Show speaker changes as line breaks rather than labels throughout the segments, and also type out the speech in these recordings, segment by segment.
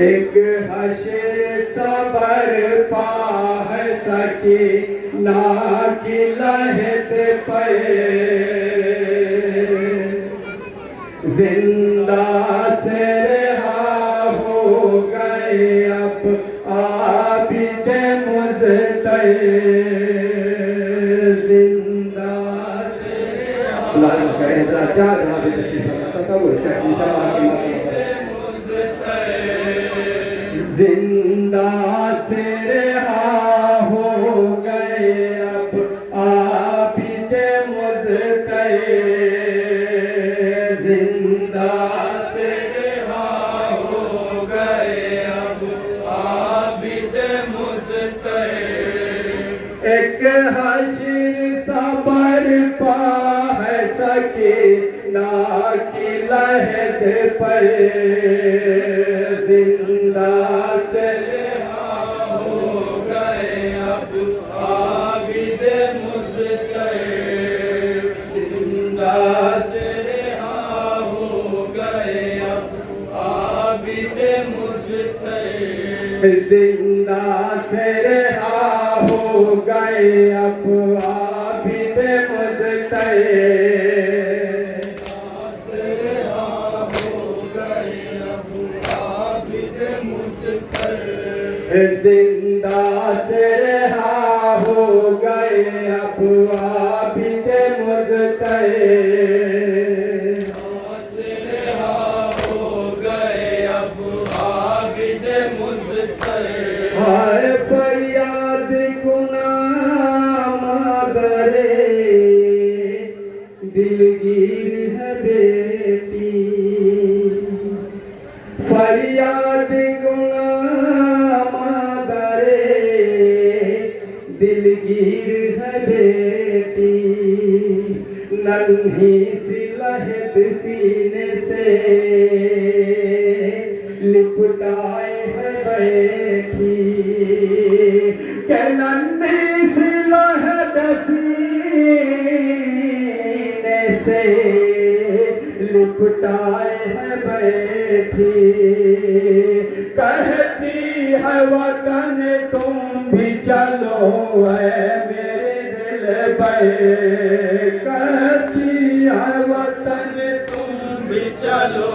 एक हशर सबर पा है सकी ना की लहत पे जिंदा से रहा हो गए अब आबिद मुज़तै जिंदा से जिंदा से रहा हो गए अब आबिद मुज़तै जिंदा से रहा हो गए अब आबिद मुज़तै एक हश्र सबर पा है सके ना की लहद पर जिंदा से रहा हो गए अब आबिद मुज़तै जिंदा से रहा हो गए अब आबिद मुज़तै जिंदा से रहा हो गए अब आबिद मुज़तै जिंदा से रहा हो गए अब आबिद मुज़तै से रहा हो गए अब आबिद मुज़तै हाय फरियाद गुनाह मादरे दिलगीर है बेटी फरियाद दिलगीर है बेटी नन्ही सी लहद सीने से लिपटाए है बैठी के नन्ही सी लहद सीने से लिपटाए है बैठी कहती है वतन तुम भी चलो है मेरे दिल पे कहती है वतन तुम भी चलो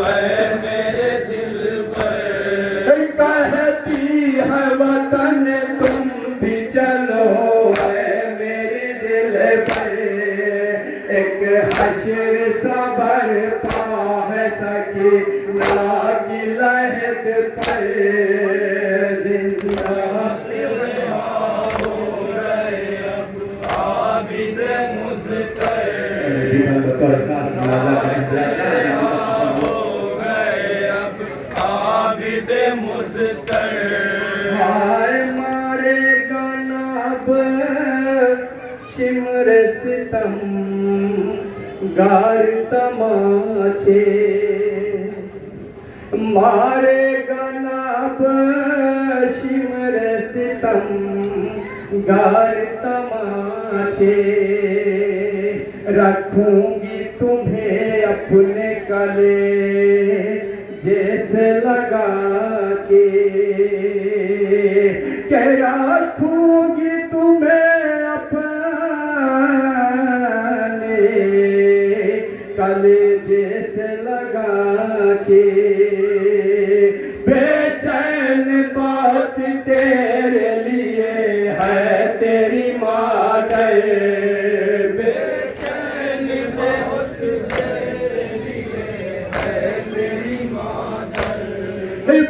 है मेरे दिल पे कहती है वतन तुम भी चलो है मेरे दिल पे एक हश्र सबर पा है सकी ना की लहद पे जिंदा से रहा हो गए अब आबिद मुज़तै हो गए अब आबिद मुज़तै हाय मारे गनाब शिमर सितम गार तमाचे मारे गनाब शिमर सितम गार तमाचे रखूंगी तुम्हें अपने गले जैसे लगा के रखूंगी तुम्हें अपने गले जैसे लगा के बेचैन बात तेरे लिए है तेरी मादर बेचैन बात तेरे लिए है तेरी मादर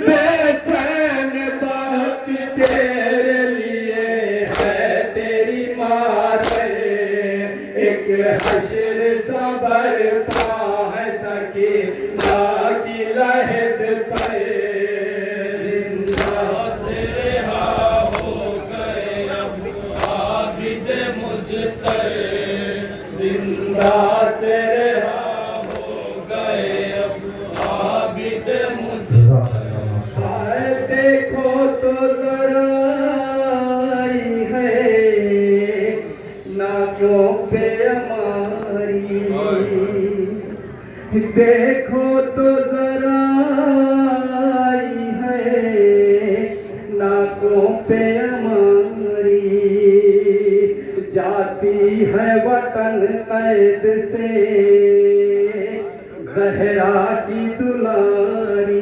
बेचैन बात तेरे लिए है तेरी मादर एक हश्र सबर पा है सके ना की लहद पे जिंदा से रहा हो गए अब आबिद मुज़तै जिंदा से रहा हो गए अब आबिद मुज़तै देखो तो जरा है नाकों पे हमारी देखो तो जरा वतन कैद से जहरा की दुलारी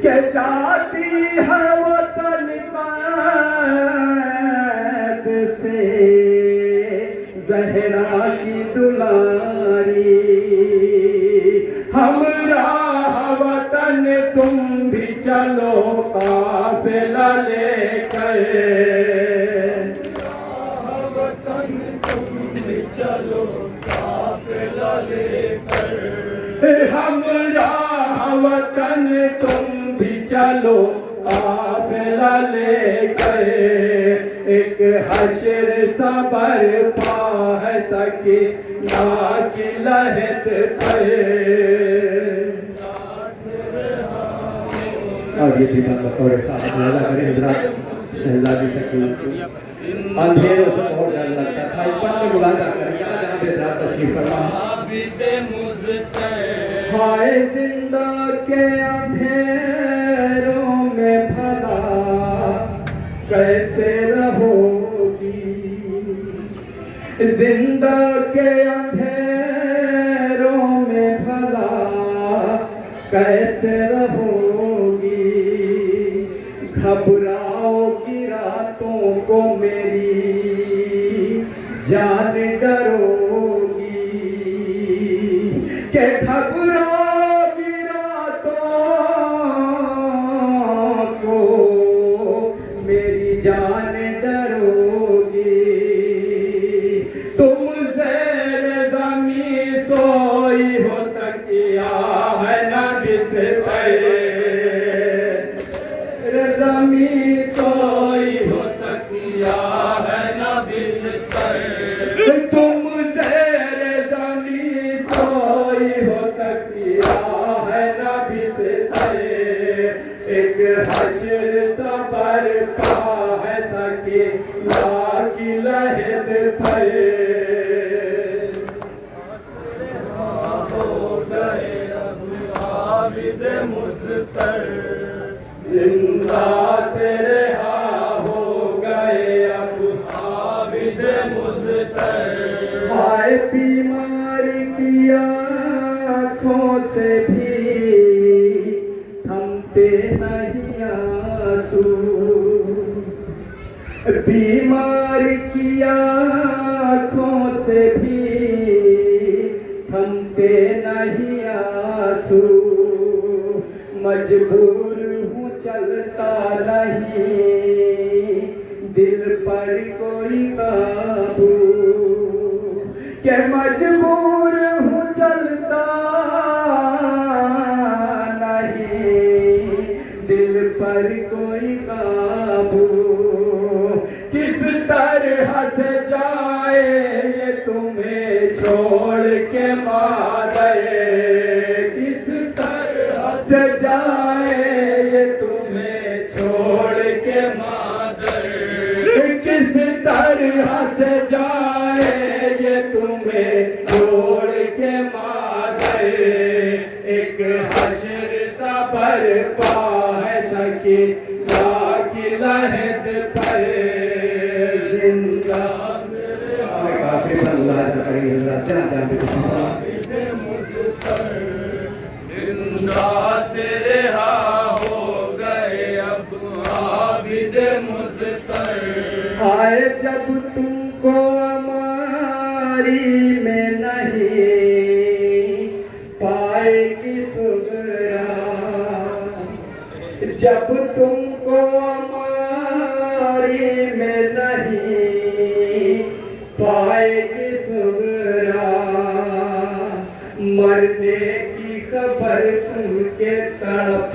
के जाती है वतन कैद से जहरा की दुलारी हमरा वतन तुम भी चलो काफिला लेकर वतन तुम भी चलो काफिला लेकर हमरा वतन तुम भी चलो काफिला लेकर एक हश्र सा बरपा है सकी ना की लहत पे और ये भी बतौर साहब करें हजरात शहजादी शकील अंधेरों से बहुत डर लगता था ऊपर में बुलाता कर जहाँ पे हजरात तशरीफ फरमा हाय जिंदा के अंधेरों में भला कैसे रहोगी जिंदा के अंधेरों में भला कैसे रहोगी घबराओगी रातों को मेरी जान डरोगी के घबराओगी रातों को मेरी जान डरोगी तुम ज़ेर ज़मीं सोई हो तकिया है ना बिस्तर ज़मीं सोई हो तकिया है ना बिस्तर तुम ज़ेर ज़मीं सोई हो तकिया है ना बिस्तर एक हश्र सा बरपा है सकी ना की लहद पे हो गए अब आबिद मुज़तर जिंदा से रहा हो गए अब आबिद मुज़तर हाय बीमारी की आँखों से भी थमते नहीं आंसू बीमारी की आँखों से भी थमते नहीं आंसू मजबूर हूँ चलता नहीं दिल पर कोई काबू के मजबूर हूँ चलता नहीं दिल पर कोई काबू किस तरह से जाए ये तुम्हें छोड़ के मारे किस तरह से जाए ये तुम्हें छोड़ के मादर किस तरह से जाए ये तुम्हें छोड़ के मादर एक हश्र सा बरपा है सकी ना की लहद पर जिंदा जिंदा से रहा हो गए अब आबिद मुज़तर आए जब तुमको हमारी में नहीं पाएगी सुगरा जब तुमको हमारी में नहीं पाएगी सुगरा मरने की खबर सुन के तड़प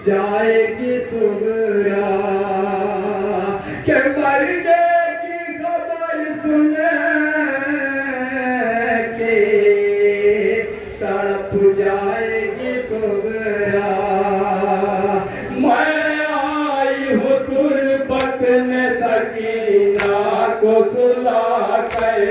जाएगी सुगरा के मरने की खबर सुन के तड़प जाएगी सुगरा मैं आई हूँ तुरबत में सकीना को सुला कर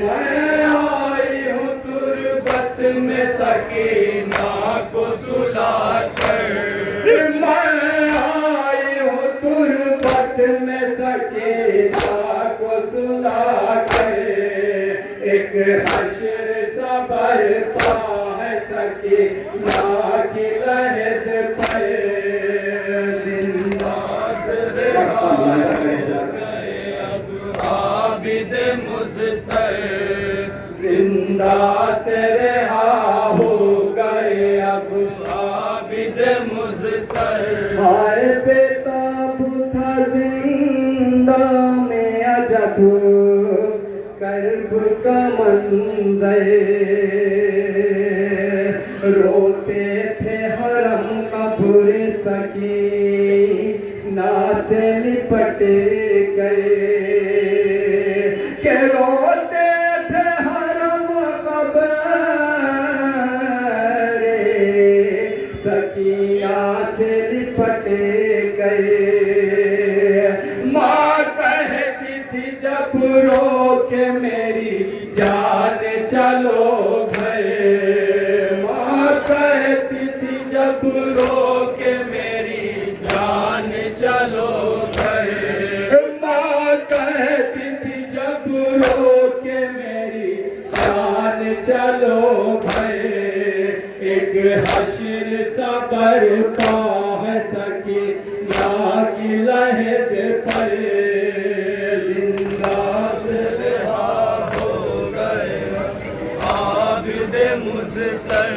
मैं आई हूँ तुरबत में सकीना को सुला कर मैं आई हूँ तुरबत में सकीना को एक हश्र सबर पा है सकी ना की लहद पर जिंदा से रहा गए अब आबिद मुज़तर जिंदा से रहा हो गए अब आबिद मुज़तर हाय बेताब था जिंदा में अजब कर्ब का मंज़र रोते थे हरम कब्र सकी ना से लिपट गए के रोते थे हरम कब्र सकिया से लिपट गए माँ कहती थी जब रो के मेरी जान चलो घर माँ कहती थी जब रो के मेरी जान चलो घर माँ कहती थी जब रो के मेरी जान चलो घर एक हश्र सबर पा है सकी ना की लहद पर जिंदा से रहा हो गए आबिद मुज़तर।